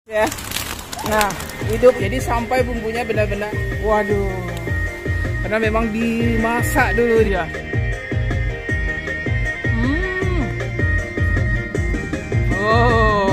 Ya. Nah, hidup jadi sampai bumbunya benar-benar, waduh, karena memang dimasak dulu dia. Oh.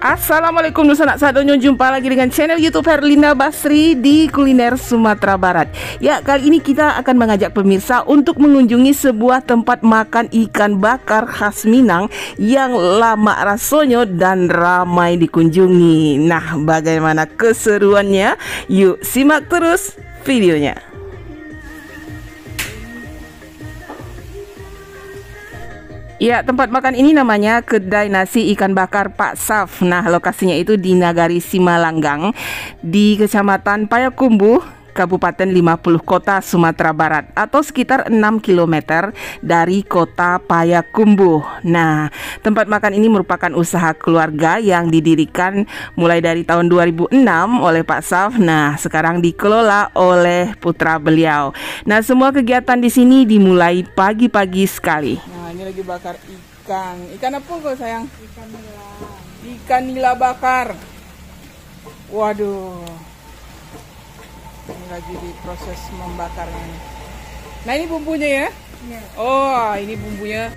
Assalamualaikum sanak sadonyo, jumpa lagi dengan channel YouTube Herlinda Basri di Kuliner Sumatera Barat. Ya, kali ini kita akan mengajak pemirsa untuk mengunjungi sebuah tempat makan ikan bakar khas Minang yang lama rasanya dan ramai dikunjungi. Nah, bagaimana keseruannya? Yuk simak terus videonya. Ya, tempat makan ini namanya Kedai Nasi Ikan Bakar Pak Saf. Nah, lokasinya itu di Nagari Simalanggang, di Kecamatan Payakumbuh, Kabupaten 50 Kota, Sumatera Barat, atau sekitar 6 km dari kota Payakumbuh. Nah, tempat makan ini merupakan usaha keluarga yang didirikan mulai dari tahun 2006 oleh Pak Saf. Nah, sekarang dikelola oleh putra beliau. Nah, semua kegiatan di sini dimulai pagi-pagi sekali. Nah, ini lagi bakar ikan. Ikan apa kok sayang? Ikan nila. Ikan nila bakar. Waduh. Ini lagi diproses membakarnya. Nah, ini bumbunya ya? Ya. Oh, ini bumbunya.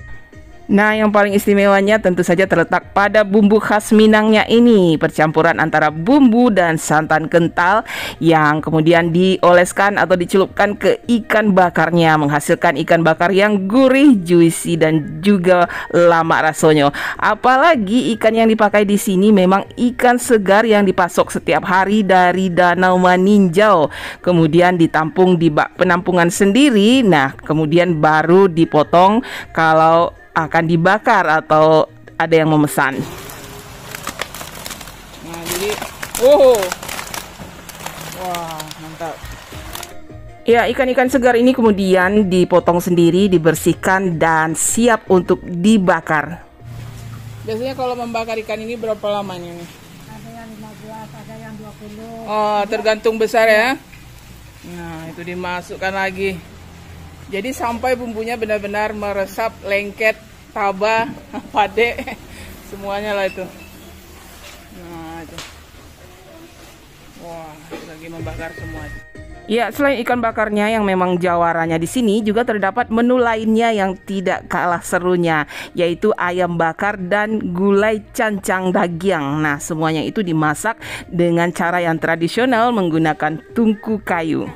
Nah, yang paling istimewanya tentu saja terletak pada bumbu khas Minangnya ini. Percampuran antara bumbu dan santan kental yang kemudian dioleskan atau dicelupkan ke ikan bakarnya, menghasilkan ikan bakar yang gurih, juicy, dan juga lama rasanya. Apalagi ikan yang dipakai di sini memang ikan segar yang dipasok setiap hari dari Danau Maninjau. Kemudian ditampung di bak penampungan sendiri. Nah, kemudian baru dipotong kalau akan dibakar atau ada yang memesan. Nah, jadi wah, mantap. Ya, ikan-ikan segar ini kemudian dipotong sendiri, dibersihkan dan siap untuk dibakar. Biasanya kalau membakar ikan ini berapa lama ini? Ada yang 15, ada yang 20. Oh, tergantung besar ya. Nah, itu dimasukkan lagi. Jadi sampai bumbunya benar-benar meresap, lengket, tabah, pade, semuanya lah itu. Nah, itu. Wah, lagi membakar semua. Ya, selain ikan bakarnya yang memang jawarannya di sini, juga terdapat menu lainnya yang tidak kalah serunya, yaitu ayam bakar dan gulai cancang daging. Nah, semuanya itu dimasak dengan cara yang tradisional menggunakan tungku kayu.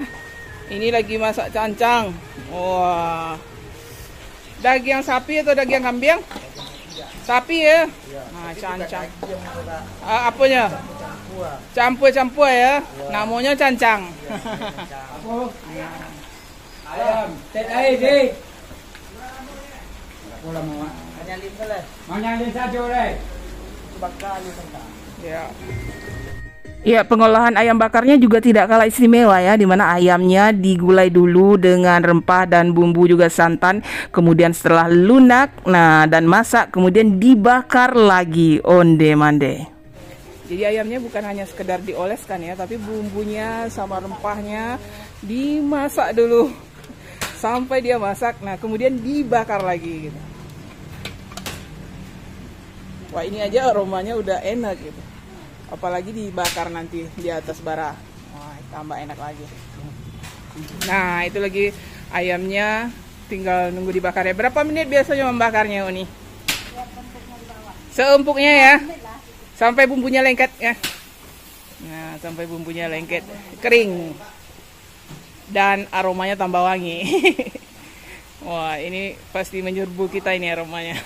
Ini lagi masak cancang. Wah, daging sapi atau daging kambing? Sapi ya? Nah, cancang. Apanya? Campur-campur ya? Namanya cancang. Ayam, tet air deh. Ya. Ya, pengolahan ayam bakarnya juga tidak kalah istimewa ya, dimana ayamnya digulai dulu dengan rempah dan bumbu juga santan. Kemudian setelah lunak, nah dan masak, kemudian dibakar lagi onde mande. Jadi ayamnya bukan hanya sekedar dioleskan ya, tapi bumbunya sama rempahnya dimasak dulu sampai dia masak. Nah, kemudian dibakar lagi gitu. Wah, ini aja aromanya udah enak gitu. Apalagi dibakar nanti di atas bara. Wah, tambah enak lagi. Nah, itu lagi ayamnya tinggal nunggu dibakar ya. Berapa menit biasanya membakarnya, Uni? Seempuknya ya. Sampai bumbunya lengket ya. Nah, sampai bumbunya lengket, kering. Dan aromanya tambah wangi. Wah, ini pasti menyerbu kita ini aromanya.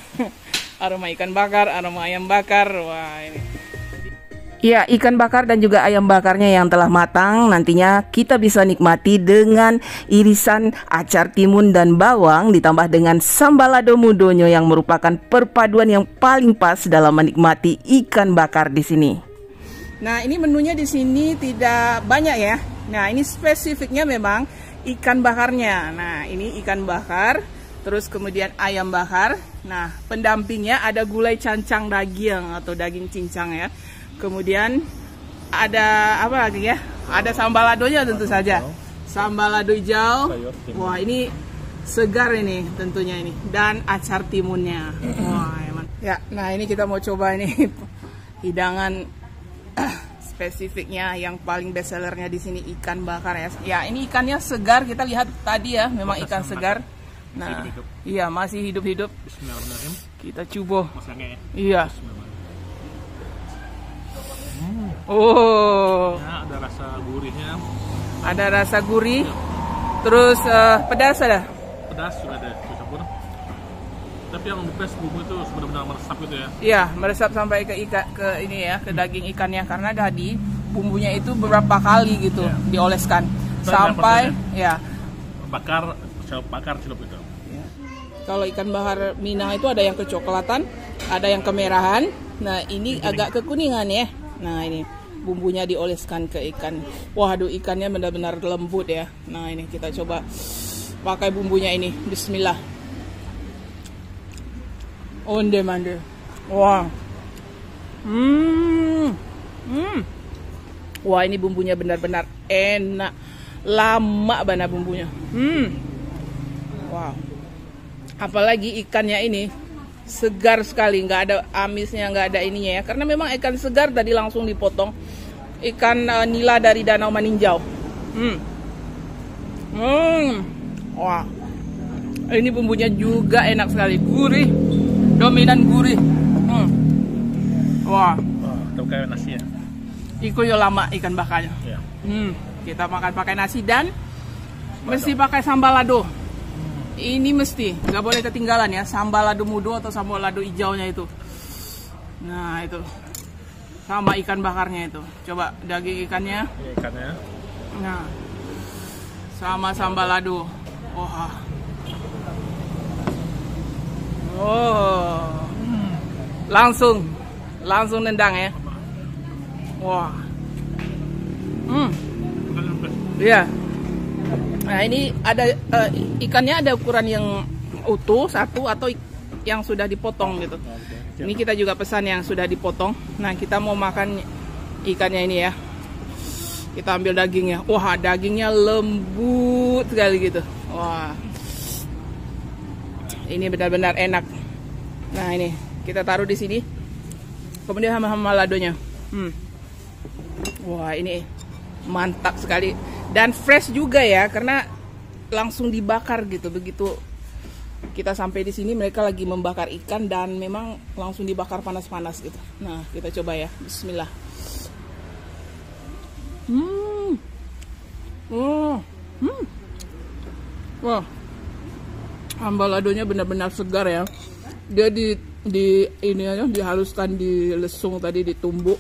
Aroma ikan bakar, aroma ayam bakar. Wah, ini. Ya, ikan bakar dan juga ayam bakarnya yang telah matang nantinya kita bisa nikmati dengan irisan acar timun dan bawang ditambah dengan sambalado mudonyo yang merupakan perpaduan yang paling pas dalam menikmati ikan bakar di sini. Nah, ini menunya di sini tidak banyak ya. Nah, ini spesifiknya memang ikan bakarnya. Nah, ini ikan bakar, terus kemudian ayam bakar. Nah, pendampingnya ada gulai cancang daging atau daging cincang ya. Kemudian ada apa lagi ya? Ada sambaladonya tentu saja. Sambalado hijau. Wah, ini segar ini tentunya ini. Dan acar timunnya. Wah, emang. Ya, nah ini kita mau coba ini hidangan spesifiknya yang paling best sellernya di sini, ikan bakar ya. Ya, ini ikannya segar, kita lihat tadi ya, memang ikan segar. Nah, iya masih hidup-hidup. Bismillahirrahmanirrahim. Kita coba. Masaknya. Iya. Oh. Ya, ada rasa gurihnya. Ada rasa gurih. Terus pedas ada? Pedas juga ada dicampur. Tapi yang best bumbu itu benar-benar meresap gitu ya. Iya, meresap sampai ke ini ya, ke daging ikannya, karena tadi bumbunya itu beberapa kali gitu dioleskan sampai ya bakar celup itu. Ya. Kalau ikan bakar Minang itu ada yang kecoklatan, ada yang kemerahan. Nah, ini agak kekuningan ya. Nah, ini bumbunya dioleskan ke ikan. Waduh, ikannya benar-benar lembut ya. Nah, ini kita coba pakai bumbunya ini. Bismillah. Onde mande. Wah. Wah, ini bumbunya benar-benar enak. Lama banget bumbunya. Wow. Apalagi ikannya ini segar sekali, nggak ada amisnya, nggak ada ininya ya. Karena memang ikan segar tadi langsung dipotong. Ikan nila dari Danau Maninjau. Wah. Ini bumbunya juga enak sekali, gurih. Dominan gurih. Wah. Tahu kayak nasi ya. Iku yo lama ikan bakarnya. Ya. Kita makan pakai nasi dan mesti pakai sambal lado. Ini mesti, nggak boleh ketinggalan ya, sambal lado mudo atau sambal lado hijaunya itu. Nah, itu. Sama ikan bakarnya itu. Coba daging ikannya. Ya, ikannya. Nah. Sama sambal lado. Wah. Oh, langsung nendang ya. Wah, iya. Nah, ini ada ikannya ada ukuran yang utuh satu atau yang sudah dipotong gitu. Ini kita juga pesan yang sudah dipotong. Nah, kita mau makan ikannya ini ya. Kita ambil dagingnya. Wah, dagingnya lembut sekali gitu. Wah. Ini benar-benar enak. Nah, ini kita taruh di sini. Kemudian sama ladonya. Wah, ini mantap sekali dan fresh juga ya, karena langsung dibakar gitu. Begitu kita sampai di sini mereka lagi membakar ikan dan memang langsung dibakar panas-panas gitu. Nah, kita coba ya. Bismillah. Wah. Sambal ladonya benar-benar segar ya. Dia ini aja dihaluskan di lesung tadi, ditumbuk.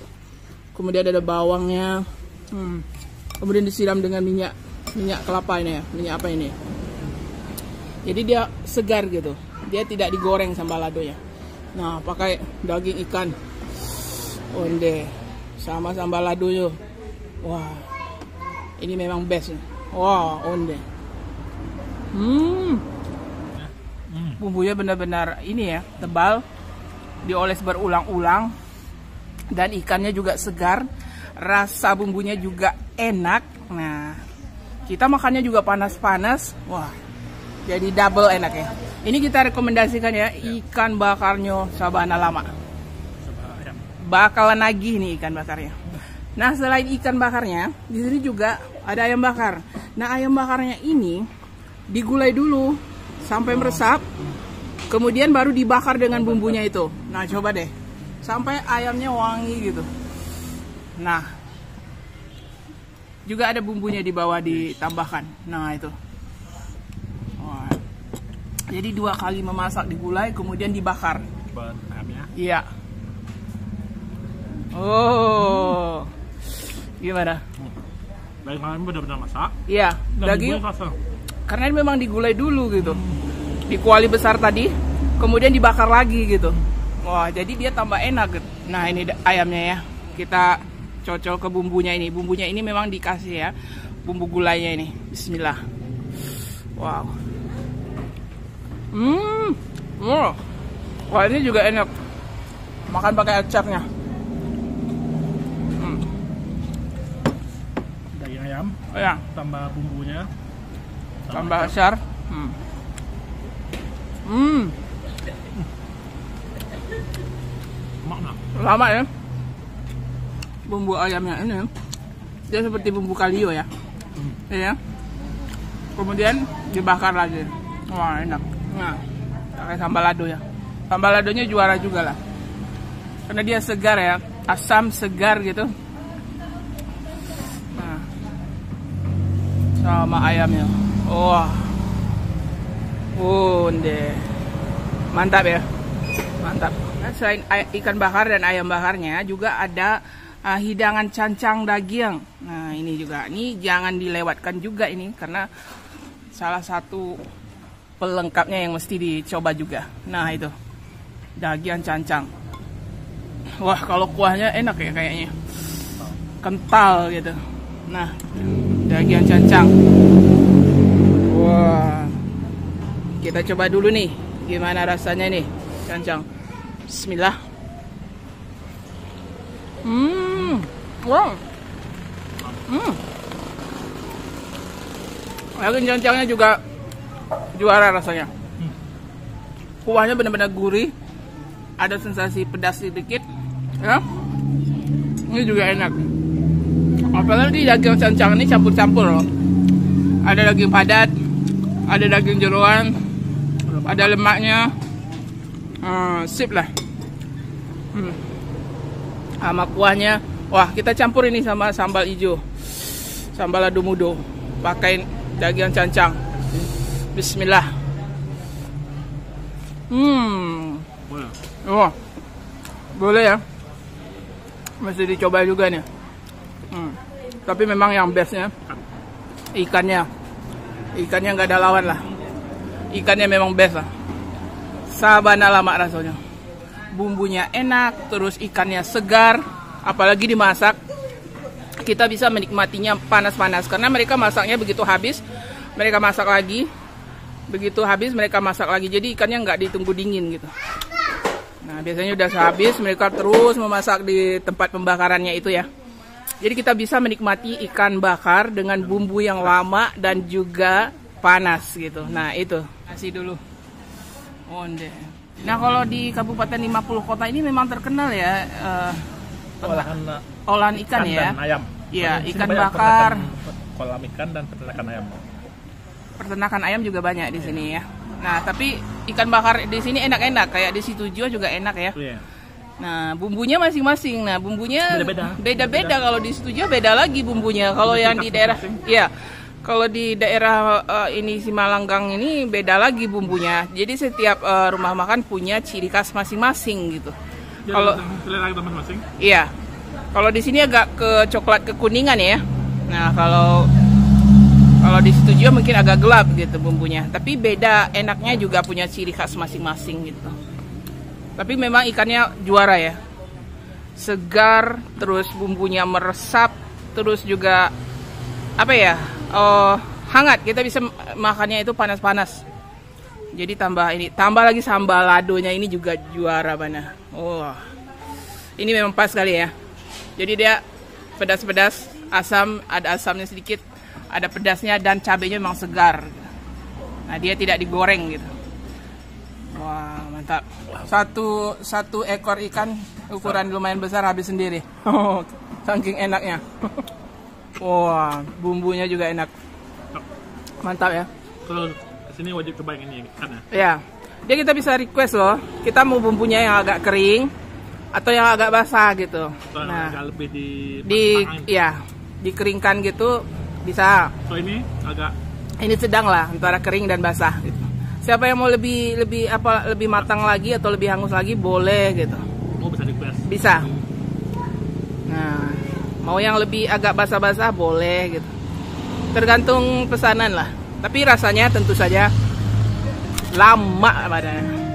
Kemudian ada bawangnya. Kemudian disiram dengan minyak kelapa ini ya. Minyak apa ini? Jadi dia segar gitu. Dia tidak digoreng sambal ladonya. Nah, pakai daging ikan. Onde sama sambal ladonya. Wah. Ini memang best. Wah, onde. Bumbunya benar-benar ini ya, tebal, dioles berulang-ulang, dan ikannya juga segar, rasa bumbunya juga enak. Nah, kita makannya juga panas-panas, wah, jadi double enak ya. Ini kita rekomendasikan ya, ikan bakarnya Sabana Lama. Bakalan nagih nih ikan bakarnya. Nah, selain ikan bakarnya, di sini juga ada ayam bakar. Nah, ayam bakarnya ini digulai dulu sampai meresap, kemudian baru dibakar dengan bumbunya itu. Nah, coba deh, sampai ayamnya wangi gitu. Nah, juga ada bumbunya di bawah ditambahkan. Nah, itu. Wah. Jadi 2 kali memasak, digulai kemudian dibakar. Buat ayamnya. Iya. Oh, gimana? Daging ayam benar-benar masak. Iya, daging. Karena ini memang digulai dulu gitu. Di kuali besar tadi, kemudian dibakar lagi gitu. Wah, jadi dia tambah enak gitu. Nah, ini ayamnya ya. Kita cocok ke bumbunya ini. Bumbunya ini memang dikasih ya, bumbu gulainya ini. Bismillah. Wow. Wah, ini juga enak. Makan pakai acapnya. Daging ayam. Oh, ya. Tambah bumbunya. Tambah acar. Makna. Lama ya. Bumbu ayamnya ini dia seperti bumbu kalio ya. Ya. Kemudian dibakar lagi. Wah, enak. Nah, pakai sambal lado ya. Sambal ladonya juara juga lah. Karena dia segar ya, asam segar gitu. Nah, sama ayamnya. Wah. Deh. Mantap ya. Mantap. Nah, selain ikan bakar dan ayam bakarnya juga ada hidangan cancang daging. Nah, ini juga. Ini jangan dilewatkan juga ini karena salah satu pelengkapnya yang mesti dicoba juga. Nah, itu. Daging cancang. Wah, kalau kuahnya enak ya kayaknya. Kental gitu. Nah, daging cancang. Wah. Kita coba dulu nih. Gimana rasanya nih, cancang. Bismillah. Wow. Daging cancangnya juga juara rasanya. Kuahnya benar-benar gurih. Ada sensasi pedas sedikit. Ya. Ini juga enak. Apalagi daging cancang ini campur-campur loh. Ada daging padat, ada daging jeroan, ada lemaknya. Sip lah. Sama kuahnya. Wah, kita campur ini sama sambal hijau. Sambal lado mudo. Pakai daging cancang. Bismillah. Boleh. Wah, boleh ya. Mesti dicoba juga nih. Tapi memang yang bestnya ikannya. Ikannya nggak ada lawan lah. Ikannya memang best lah. Sabana lama rasanya. Bumbunya enak, terus ikannya segar, apalagi dimasak. Kita bisa menikmatinya panas-panas karena mereka masaknya begitu habis, mereka masak lagi. Begitu habis mereka masak lagi. Jadi ikannya nggak ditunggu dingin gitu. Nah, biasanya udah habis mereka terus memasak di tempat pembakarannya itu ya. Jadi kita bisa menikmati ikan bakar dengan bumbu yang lama dan juga panas gitu. Nah, itu. Kasih dulu. Onde. Nah, kalau di Kabupaten 50 Kota ini memang terkenal ya olahan ikan ya. Dan ayam. Iya, ikan bakar. Kolam ikan dan peternakan ayam. Peternakan ayam juga banyak di sini ya. Nah, tapi ikan bakar di sini enak-enak, kayak di Situjo juga enak ya. Iya. Nah, bumbunya masing-masing. Nah, bumbunya Beda-beda. beda. Kalau di Situjo beda lagi bumbunya. Kalau yang di daerah, iya. Kalau di daerah ini Simalanggang ini beda lagi bumbunya. Jadi setiap rumah makan punya ciri khas masing-masing gitu. Kalau selera kita masing-masing. iya. Kalau di sini agak ke coklat kekuningan ya. Nah, kalau di Situjo mungkin agak gelap gitu bumbunya. Tapi beda, enaknya juga punya ciri khas masing-masing gitu. Tapi memang ikannya juara ya. Segar, terus bumbunya meresap, terus juga apa ya? Hangat. Kita bisa makannya itu panas-panas. Jadi tambah lagi sambal ladonya ini juga juara mana. Ini memang pas kali ya. Jadi dia pedas-pedas, asam, ada asamnya sedikit, ada pedasnya dan cabenya memang segar. Nah, dia tidak digoreng gitu. Wah, mantap. Satu ekor ikan ukuran lumayan besar habis sendiri. Saking enaknya. Wah, bumbunya juga enak. Mantap ya. Kalau kesini wajib cobain ini ikan ya. Ya, dia kita bisa request loh. Kita mau bumbunya yang agak kering atau yang agak basah gitu. Nah, agak lebih dikeringkan gitu bisa. So ini sedang lah antara kering dan basah gitu. Siapa yang mau lebih matang lagi atau lebih hangus lagi boleh gitu. Oh, bisa request. Bisa. Nah, mau yang lebih agak basah-basah boleh gitu. Tergantung pesanan lah. Tapi rasanya tentu saja lama badannya.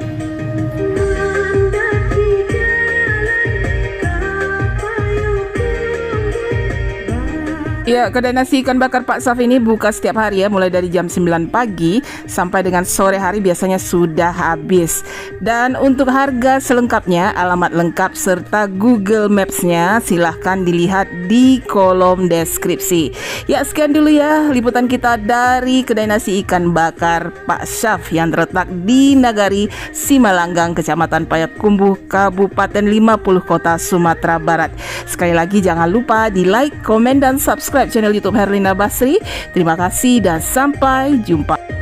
Ya, kedai nasi ikan bakar Pak Saf ini buka setiap hari ya, mulai dari jam 9 pagi sampai dengan sore hari biasanya sudah habis. Dan untuk harga selengkapnya, alamat lengkap serta Google Maps-nya silahkan dilihat di kolom deskripsi. Ya, sekian dulu ya liputan kita dari kedai nasi ikan bakar Pak Saf yang terletak di Nagari Simalanggang, Kecamatan Payakumbuh, Kabupaten 50 Kota, Sumatera Barat. Sekali lagi jangan lupa di like, komen, dan subscribe channel YouTube Herlina Basri. Terima kasih dan sampai jumpa.